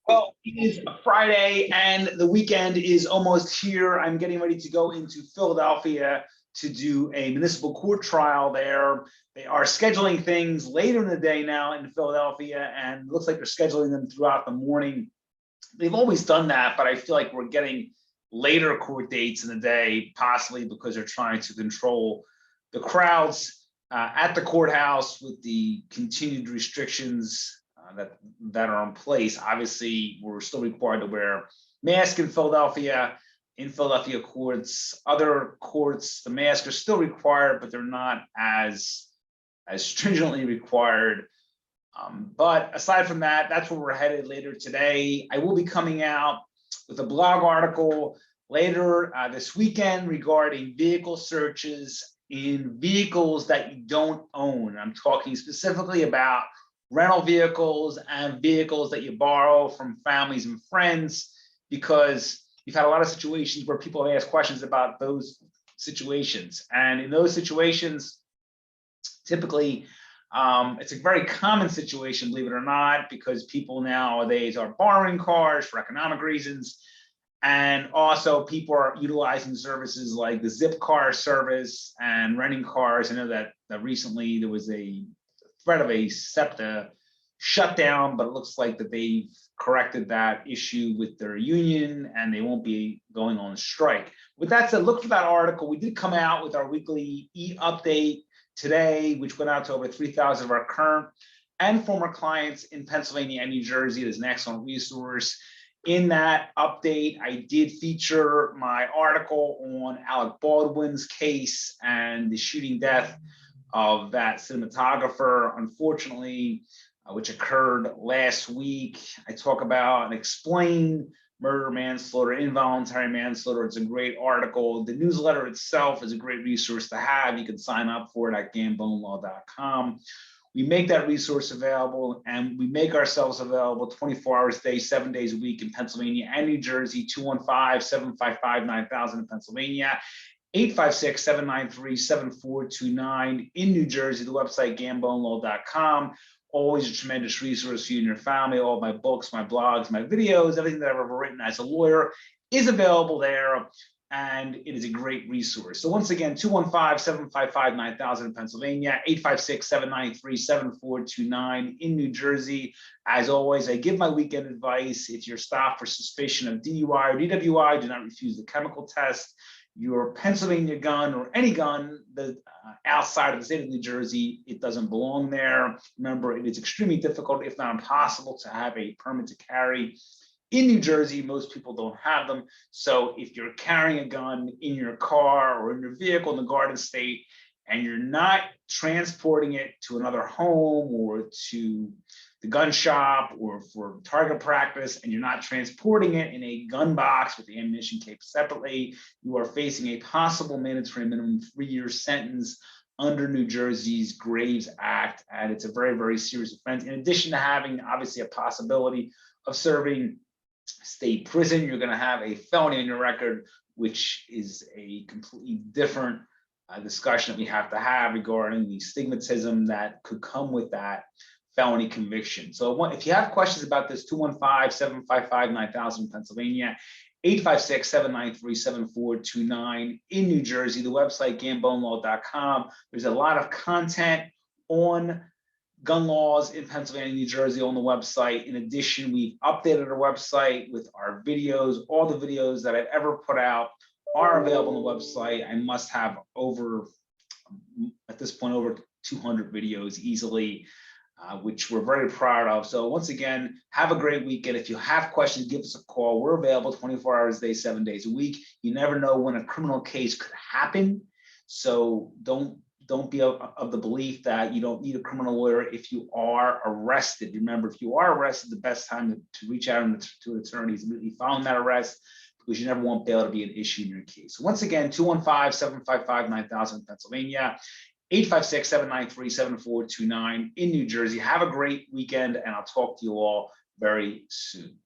Well, it is a Friday and the weekend is almost here. I'm getting ready to go into Philadelphia to do a municipal court trial there. They are scheduling things later in the day now in Philadelphia, and it looks like they're scheduling them throughout the morning. They've always done that, but I feel like we're getting later court dates in the day, possibly because they're trying to control the crowds at the courthouse with the continued restrictions that are in place. Obviously, we're still required to wear masks in Philadelphia courts. Other courts, the masks are still required, but they're not as stringently required. But aside from that, that's where we're headed later today. I will be coming out with a blog article later this weekend regarding vehicle searches in vehicles that you don't own. I'm talking specifically about rental vehicles and vehicles that you borrow from families and friends, because you've had a lot of situations where people have asked questions about those situations. And in those situations, typically, it's a very common situation, believe it or not, because people nowadays are borrowing cars for economic reasons. And also people are utilizing services like the Zip car service and renting cars. I know that recently there was a threat of a SEPTA shutdown, but it looks like that they've corrected that issue with their union and they won't be going on strike. With that said, look for that article. We did come out with our weekly e-update today, which went out to over 3,000 of our current and former clients in Pennsylvania and New Jersey. It is an excellent resource. In that update, I did feature my article on Alec Baldwin's case and the shooting death of that cinematographer, unfortunately, which occurred last week. I talk about and explain murder, manslaughter, involuntary manslaughter. It's a great article. The newsletter itself is a great resource to have. You can sign up for it at gambonelaw.com. We make that resource available, and we make ourselves available 24 hours a day, 7 days a week in Pennsylvania and New Jersey. 215-755-9000 in Pennsylvania, 856-793-7429 in New Jersey. The website gambonelaw.com. Always a tremendous resource for you and your family. All my books, my blogs, my videos, everything that I've ever written as a lawyer is available there, and it is a great resource. So once again, 215-755-9000 in Pennsylvania, 856-793-7429 in New Jersey. As always, I give my weekend advice. If you're stopped for suspicion of DUI or DWI, do not refuse the chemical test. Your Pennsylvania gun or any gun that outside of the state of New Jersey, it doesn't belong there. Remember, it is extremely difficult, if not impossible, to have a permit to carry in New Jersey. Most people don't have them. So if you're carrying a gun in your car or in your vehicle in the Garden State and you're not transporting it to another home or to the gun shop or for target practice, and you're not transporting it in a gun box with the ammunition case separately, you are facing a possible mandatory minimum 3-year sentence under New Jersey's Graves Act. And it's a very, very serious offense. In addition to having obviously a possibility of serving state prison, you're going to have a felony on your record, which is a completely different discussion that we have to have regarding the stigmatism that could come with that felony conviction. So if you have questions about this, 215-755-9000 in Pennsylvania, 856-793-7429 in New Jersey. The website gambonelaw.com. There's a lot of content on gun laws in Pennsylvania and New Jersey on the website. In addition, we've updated our website with our videos. All the videos that I've ever put out are available on the website. I must have at this point, over 200 videos easily, which we're very proud of. So once again, have a great weekend. If you have questions, give us a call. We're available 24 hours a day, 7 days a week. You never know when a criminal case could happen. So don't be of the belief that you don't need a criminal lawyer if you are arrested. Remember, if you are arrested, the best time to reach out to an attorney is immediately following that arrest, because you never want bail to be an issue in your case. So once again, 215-755-9000 in Pennsylvania, 856-793-7429 in New Jersey. Have a great weekend, and I'll talk to you all very soon.